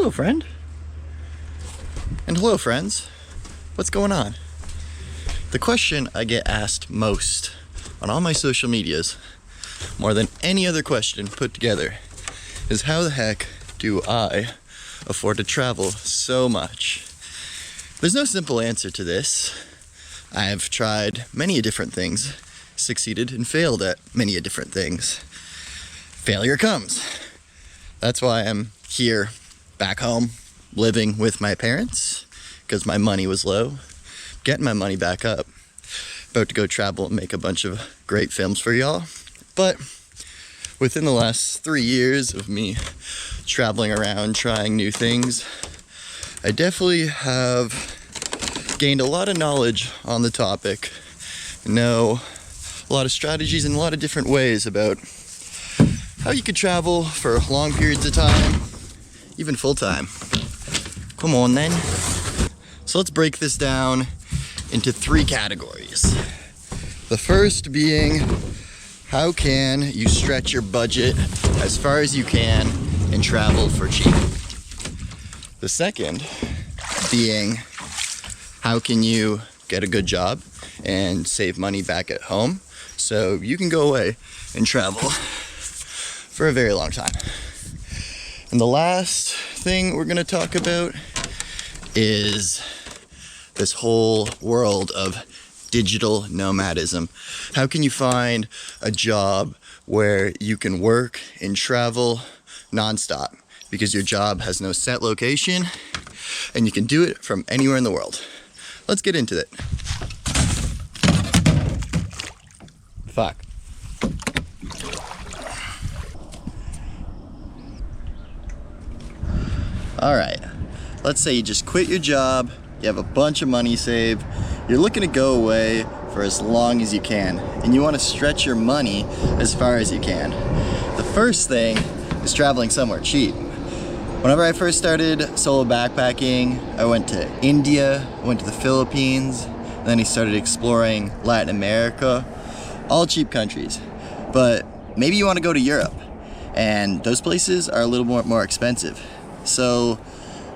Hello, friend. And hello, friends. What's going on? The question I get asked most on all my social medias, more than any other question put together, is how the heck do I afford to travel so much? There's no simple answer to this. I've tried many different things, succeeded and failed at many different things. Failure comes. That's why I'm here back home living with my parents, because my money was low, getting my money back up, about to go travel and make a bunch of great films for y'all. But within the last 3 years of me traveling around trying new things, I definitely have gained a lot of knowledge on the topic, know a lot of strategies and a lot of different ways about how you could travel for long periods of time, even full time. Come on then. So let's break this down into 3 categories. The first being, how can you stretch your budget as far as you can and travel for cheap? The second being, how can you get a good job and save money back at home so you can go away and travel for a very long time? And the last thing we're gonna talk about is this whole world of digital nomadism. How can you find a job where you can work and travel nonstop because your job has no set location and you can do it from anywhere in the world? Let's get into it. Fuck. All right, let's say you just quit your job, you have a bunch of money saved, you're looking to go away for as long as you can, and you want to stretch your money as far as you can. The first thing is traveling somewhere cheap. Whenever I first started solo backpacking, I went to India, went to the Philippines, then I started exploring Latin America, all cheap countries. But maybe you want to go to Europe, and those places are a little more expensive. So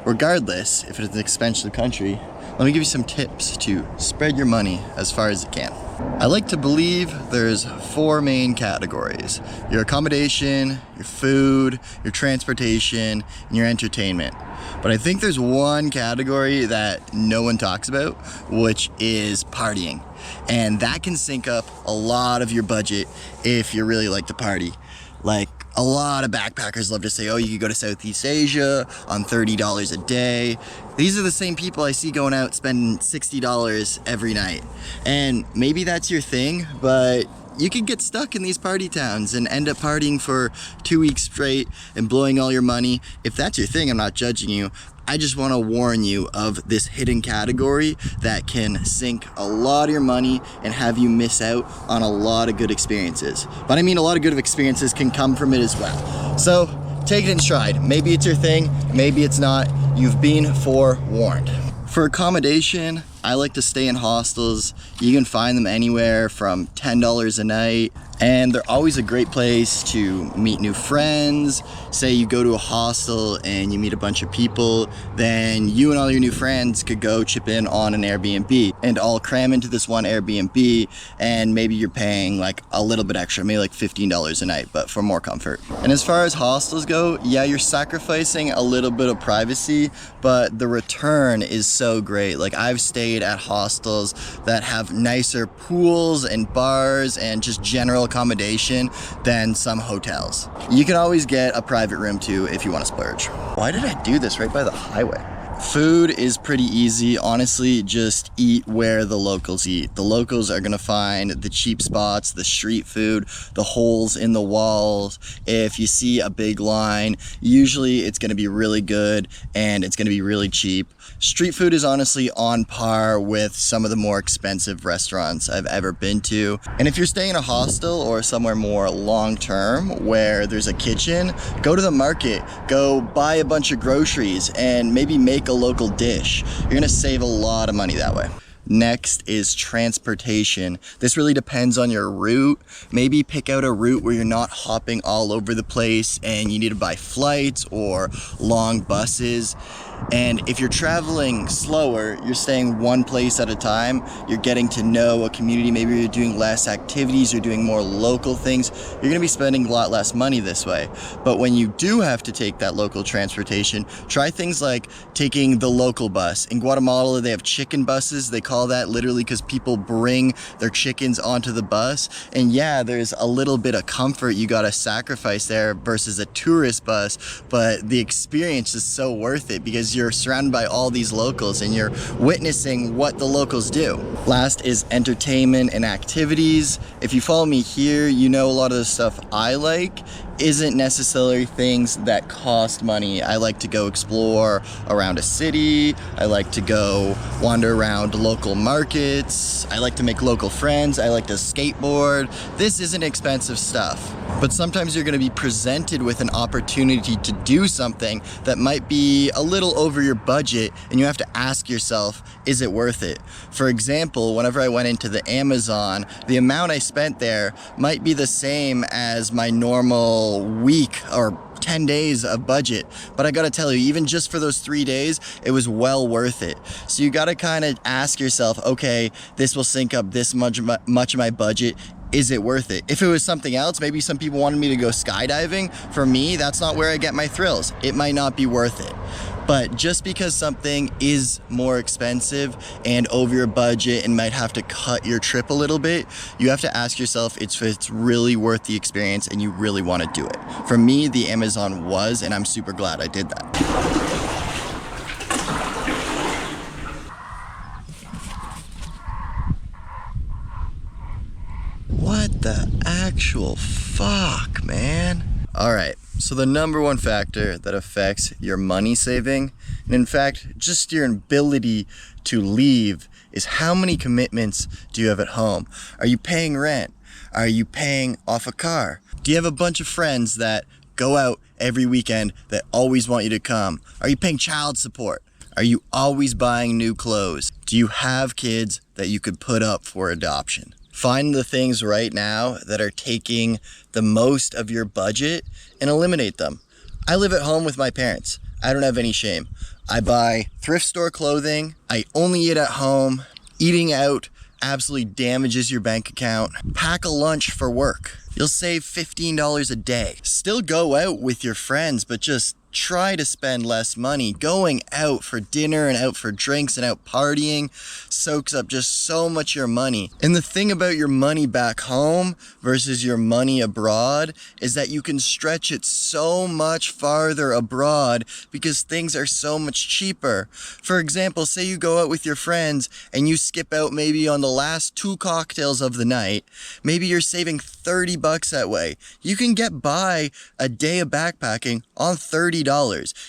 regardless if it's an expensive country, let me give you some tips to spread your money as far as you can. I like to believe there's 4 main categories: your accommodation, your food, your transportation, and your entertainment. But I think there's one category that no one talks about, which is partying. And that can sink up a lot of your budget if you really like to party. Like, a lot of backpackers love to say, oh, you could go to Southeast Asia on $30 a day. These are the same people I see going out spending $60 every night. And maybe that's your thing, but you could get stuck in these party towns and end up partying for 2 weeks straight and blowing all your money. If that's your thing, I'm not judging you. I just want to warn you of this hidden category that can sink a lot of your money and have you miss out on a lot of good experiences. But I mean, a lot of good experiences can come from it as well. So take it in stride. Maybe it's your thing, maybe it's not. You've been forewarned. For accommodation, I like to stay in hostels. You can find them anywhere from $10 a night, and they're always a great place to meet new friends. Say you go to a hostel and you meet a bunch of people, then you and all your new friends could go chip in on an Airbnb and all cram into this one Airbnb, and maybe you're paying like a little bit extra, maybe like $15 a night, but for more comfort. And as far as hostels go, yeah, you're sacrificing a little bit of privacy, but the return is so great. Like, I've stayed at hostels that have nicer pools and bars and just general accommodation than some hotels. You can always get a private room too if you want to splurge. Why did I do this right by the highway? Food is pretty easy. Honestly, just eat where the locals eat. The locals are gonna find the cheap spots, the street food, the holes in the walls. If you see a big line, usually it's gonna be really good and it's gonna be really cheap. Street food is honestly on par with some of the more expensive restaurants I've ever been to. And if you're staying in a hostel or somewhere more long-term where there's a kitchen, go to the market, go buy a bunch of groceries and maybe make a local dish. You're gonna save a lot of money that way. Next is transportation. This really depends on your route. Maybe pick out a route where you're not hopping all over the place and you need to buy flights or long buses. And if you're traveling slower, you're staying one place at a time, you're getting to know a community, maybe you're doing less activities, you're doing more local things, you're gonna be spending a lot less money this way. But when you do have to take that local transportation, try things like taking the local bus. In Guatemala, they have chicken buses. They call that literally because people bring their chickens onto the bus. And yeah, there's a little bit of comfort you gotta sacrifice there versus a tourist bus, but the experience is so worth it because you're surrounded by all these locals and you're witnessing what the locals do. Last is entertainment and activities. If you follow me here, you know a lot of the stuff I like isn't necessarily things that cost money. I like to go explore around a city. I like to go wander around local markets. I like to make local friends. I like to skateboard. This isn't expensive stuff. But sometimes you're gonna be presented with an opportunity to do something that might be a little over your budget, and you have to ask yourself, is it worth it? For example, whenever I went into the Amazon, the amount I spent there might be the same as my normal week or 10 days of budget. But I gotta tell you, even just for those 3 days, it was well worth it. So you gotta kind of ask yourself, okay, this will sink up this much of my budget. Is it worth it? If it was something else, maybe some people wanted me to go skydiving. For me, that's not where I get my thrills. It might not be worth it. But just because something is more expensive and over your budget and might have to cut your trip a little bit, you have to ask yourself if it's really worth the experience and you really want to do it. For me, the Amazon was, and I'm super glad I did that. What the actual fuck, man? All right, so the number one factor that affects your money saving, and in fact, just your ability to leave, is how many commitments do you have at home? Are you paying rent? Are you paying off a car? Do you have a bunch of friends that go out every weekend that always want you to come? Are you paying child support? Are you always buying new clothes? Do you have kids that you could put up for adoption? Find the things right now that are taking the most of your budget and eliminate them. I live at home with my parents. I don't have any shame. I buy thrift store clothing. I only eat at home. Eating out absolutely damages your bank account. Pack a lunch for work. You'll save $15 a day. Still go out with your friends, but just try to spend less money. Going out for dinner and out for drinks and out partying soaks up just so much of your money. And the thing about your money back home versus your money abroad is that you can stretch it so much farther abroad because things are so much cheaper. For example, say you go out with your friends and you skip out maybe on the last 2 cocktails of the night. Maybe you're saving $30 that way. You can get by a day of backpacking on $30.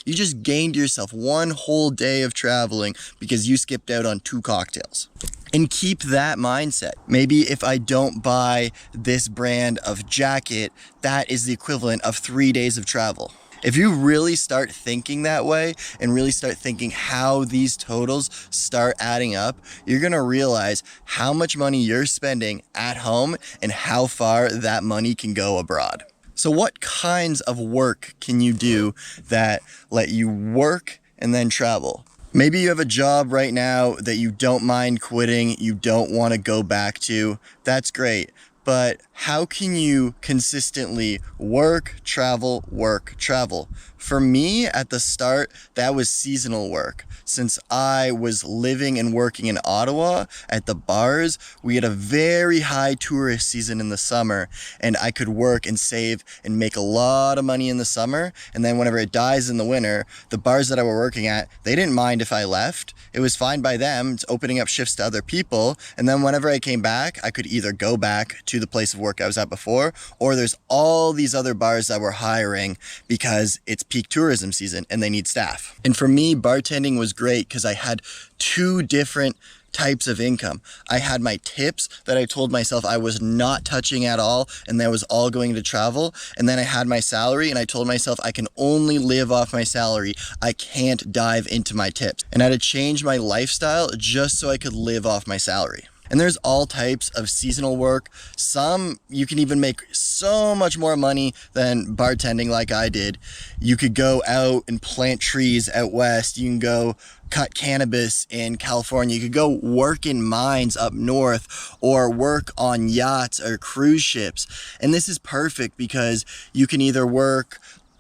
You just gained yourself one whole day of traveling because you skipped out on 2 cocktails. And keep that mindset. Maybe if I don't buy this brand of jacket, that is the equivalent of 3 days of travel. If you really start thinking that way and really start thinking how these totals start adding up, you're gonna realize how much money you're spending at home and how far that money can go abroad. So what kinds of work can you do that let you work and then travel? Maybe you have a job right now that you don't mind quitting, you don't want to go back to. That's great. But how can you consistently work, travel, work, travel? For me, at the start, that was seasonal work. Since I was living and working in Ottawa at the bars, we had a very high tourist season in the summer, and I could work and save and make a lot of money in the summer. And then whenever it dies in the winter, the bars that I were working at, they didn't mind if I left. It was fine by them. It's opening up shifts to other people. And then whenever I came back, I could either go back to the place of work I was at before, or there's all these other bars that were hiring because it's peak tourism season and they need staff. And for me, bartending was great because I had 2 different types of income. I had my tips that I told myself I was not touching at all, and that was all going to travel. And then I had my salary, and I told myself I can only live off my salary. I can't dive into my tips. And I had to change my lifestyle just so I could live off my salary. And there's all types of seasonal work. Some you can even make so much more money than bartending like I did. You could go out and plant trees out west. You can go cut cannabis in California. You could go work in mines up north, or work on yachts or cruise ships. And this is perfect because you can either work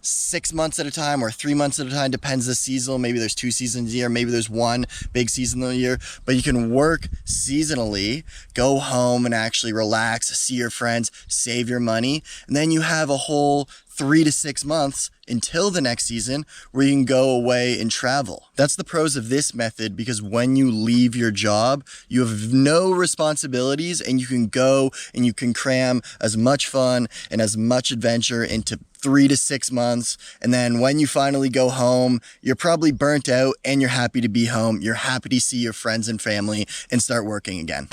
6 months at a time or 3 months at a time, depends the season. Maybe there's 2 seasons a year, maybe there's one big season a year, but you can work seasonally, go home and actually relax, see your friends, save your money, and then you have a whole 3 to 6 months until the next season where you can go away and travel. That's the pros of this method, because when you leave your job, you have no responsibilities and you can go and you can cram as much fun and as much adventure into 3 to 6 months. And then when you finally go home, you're probably burnt out and you're happy to be home. You're happy to see your friends and family and start working again.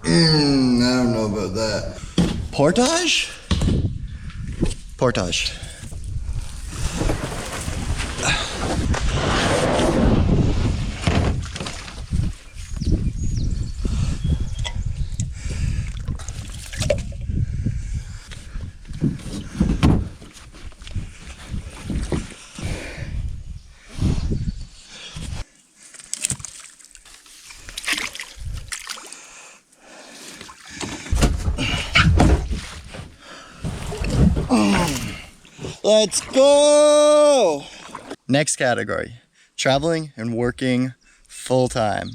I don't know about that. Portage? Portage. Let's go! Next category, traveling and working full time.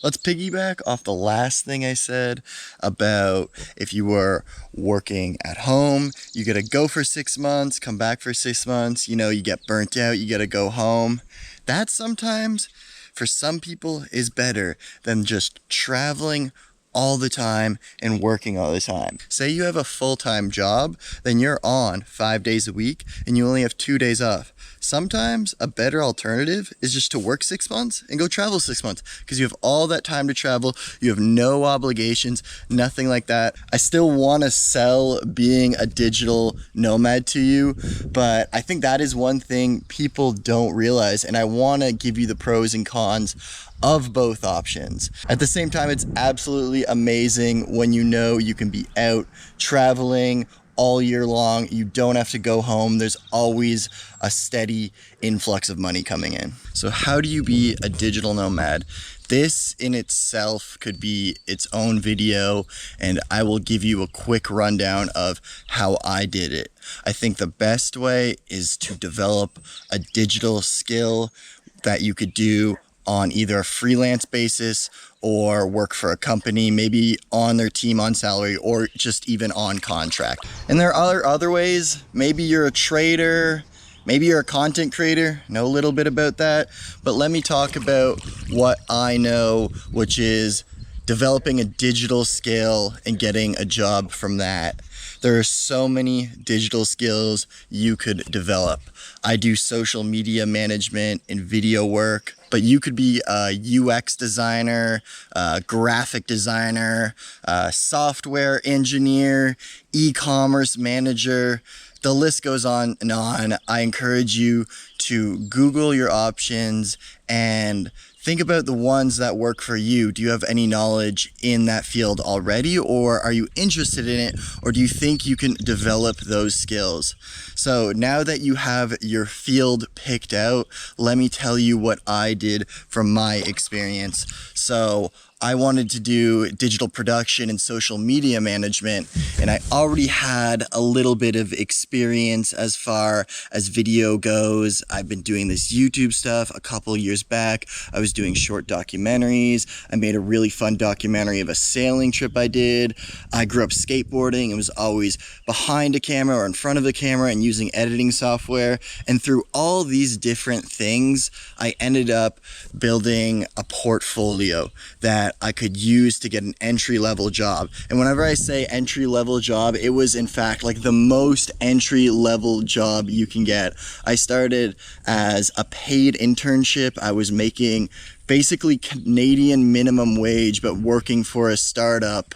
Let's piggyback off the last thing I said about if you were working at home, you gotta go for 6 months, come back for 6 months, you get burnt out, you gotta go home. That sometimes, for some people, is better than just traveling all the time and working all the time. Say you have a full-time job, then you're on 5 days a week and you only have 2 days off. Sometimes a better alternative is just to work 6 months and go travel 6 months, because you have all that time to travel. You have no obligations, nothing like that. I still want to sell being a digital nomad to you, but I think that is one thing people don't realize, and I want to give you the pros and cons of both options. At the same time, it's absolutely amazing when you can be out traveling all year long. You don't have to go home. There's always a steady influx of money coming in. So how do you be a digital nomad? This in itself could be its own video, and I will give you a quick rundown of how I did it. I think the best way is to develop a digital skill that you could do on either a freelance basis or work for a company, maybe on their team on salary, or just even on contract. And there are other ways. Maybe you're a trader, maybe you're a content creator, know a little bit about that. But let me talk about what I know, which is developing a digital skill and getting a job from that. There are so many digital skills you could develop. I do social media management and video work, but you could be a UX designer, a graphic designer, a software engineer, e-commerce manager. The list goes on and on. I encourage you to Google your options and think about the ones that work for you. Do you have any knowledge in that field already, or are you interested in it, or do you think you can develop those skills? So now that you have your field picked out, let me tell you what I did from my experience. So I wanted to do digital production and social media management, and I already had a little bit of experience as far as video goes. I've been doing this YouTube stuff a couple years back. I was doing short documentaries. I made a really fun documentary of a sailing trip I did. I grew up skateboarding and was always behind a camera or in front of the camera and using editing software. And through all these different things, I ended up building a portfolio that that I could use to get an entry-level job. And whenever I say entry-level job, it was in fact like the most entry-level job you can get. I started as a paid internship. I was making basically Canadian minimum wage, but working for a startup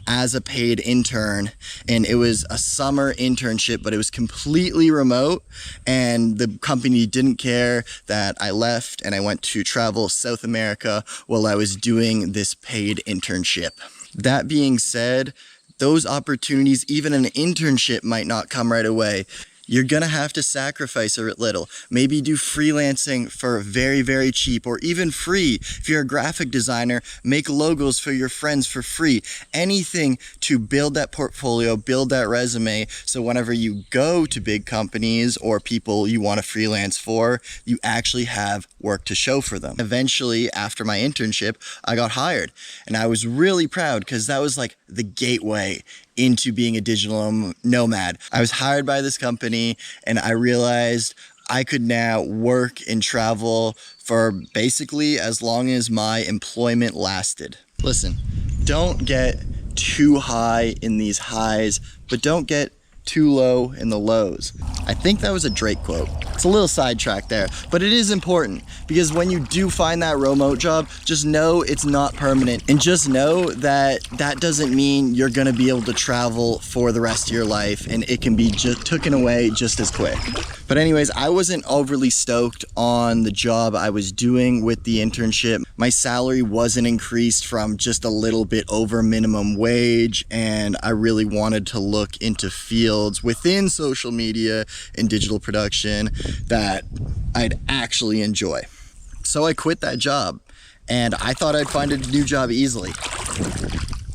as a paid intern, and it was a summer internship, but it was completely remote, and the company didn't care that I left and I went to travel South America while I was doing this paid internship. That being said, those opportunities, even an internship, might not come right away. You're gonna have to sacrifice a little. Maybe do freelancing for very, very cheap, or even free. If you're a graphic designer, make logos for your friends for free. Anything to build that portfolio, build that resume, so whenever you go to big companies or people you want to freelance for, you actually have work to show for them. Eventually, after my internship, I got hired, and I was really proud because that was like the gateway into being a digital nomad. I was hired by this company, and I realized I could now work and travel for basically as long as my employment lasted. Listen, don't get too high in these highs, but don't get too low in the lows. I think that was a Drake quote. It's a little sidetracked there, but it is important, because when you do find that remote job, just know it's not permanent, and just know that that doesn't mean you're gonna be able to travel for the rest of your life, and it can be just taken away just as quick. But anyways, I wasn't overly stoked on the job I was doing with the internship. My salary wasn't increased from just a little bit over minimum wage, and I really wanted to look into fields within social media and digital production that I'd actually enjoy. So I quit that job, and I thought I'd find a new job easily.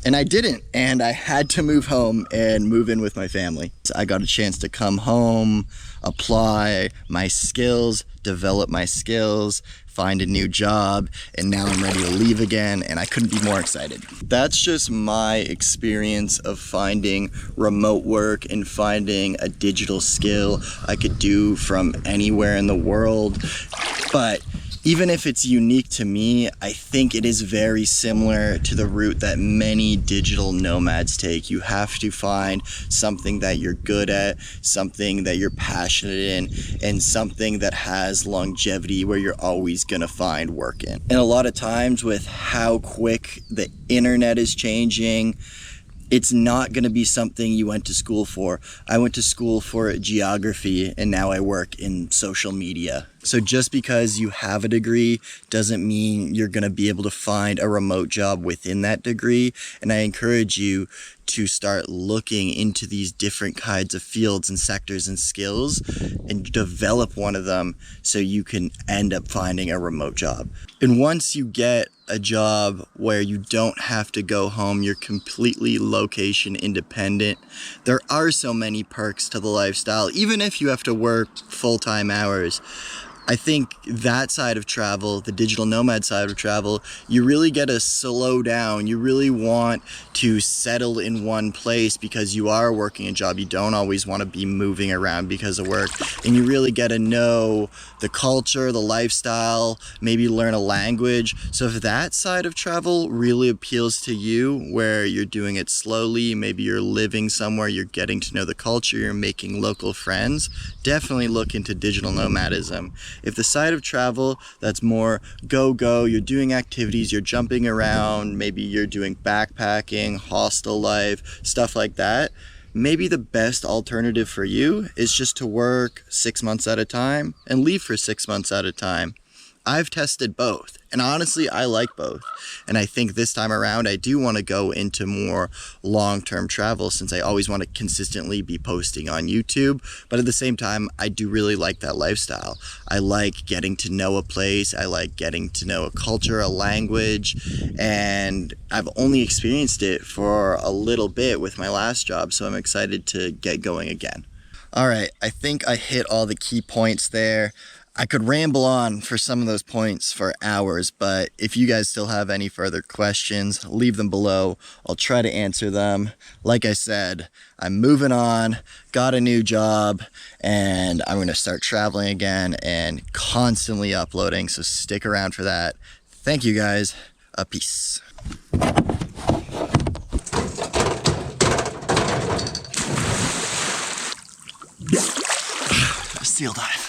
And I didn't, and I had to move home and move in with my family. So I got a chance to come home, apply my skills, develop my skills, find a new job, and now I'm ready to leave again, and I couldn't be more excited. That's just my experience of finding remote work and finding a digital skill I could do from anywhere in the world. But even if it's unique to me, I think it is very similar to the route that many digital nomads take. You have to find something that you're good at, something that you're passionate in, and something that has longevity where you're always gonna find work in. And a lot of times with how quick the internet is changing, it's not going to be something you went to school for. I went to school for geography, and now I work in social media. So just because you have a degree doesn't mean you're going to be able to find a remote job within that degree. And I encourage you to start looking into these different kinds of fields and sectors and skills and develop one of them so you can end up finding a remote job. And once you get a job where you don't have to go home, you're completely location independent, there are so many perks to the lifestyle, even if you have to work full-time hours. I think that side of travel, the digital nomad side of travel, you really get to slow down. You really want to settle in one place because you are working a job. You don't always want to be moving around because of work. And you really get to know the culture, the lifestyle, maybe learn a language. So if that side of travel really appeals to you, where you're doing it slowly, maybe you're living somewhere, you're getting to know the culture, you're making local friends, definitely look into digital nomadism. If the side of travel that's more go, you're doing activities, you're jumping around, maybe you're doing backpacking, hostel life, stuff like that, maybe the best alternative for you is just to work 6 months at a time and leave for 6 months at a time. I've tested both, and honestly, I like both. And I think this time around, I do want to go into more long-term travel, since I always want to consistently be posting on YouTube. But at the same time, I do really like that lifestyle. I like getting to know a place. I like getting to know a culture, a language, and I've only experienced it for a little bit with my last job, so I'm excited to get going again. All right, I think I hit all the key points there. I could ramble on for some of those points for hours, but if you guys still have any further questions, leave them below. I'll try to answer them. Like I said, I'm moving on, got a new job, and I'm going to start traveling again and constantly uploading, so stick around for that. Thank you guys. Peace. Seal dive.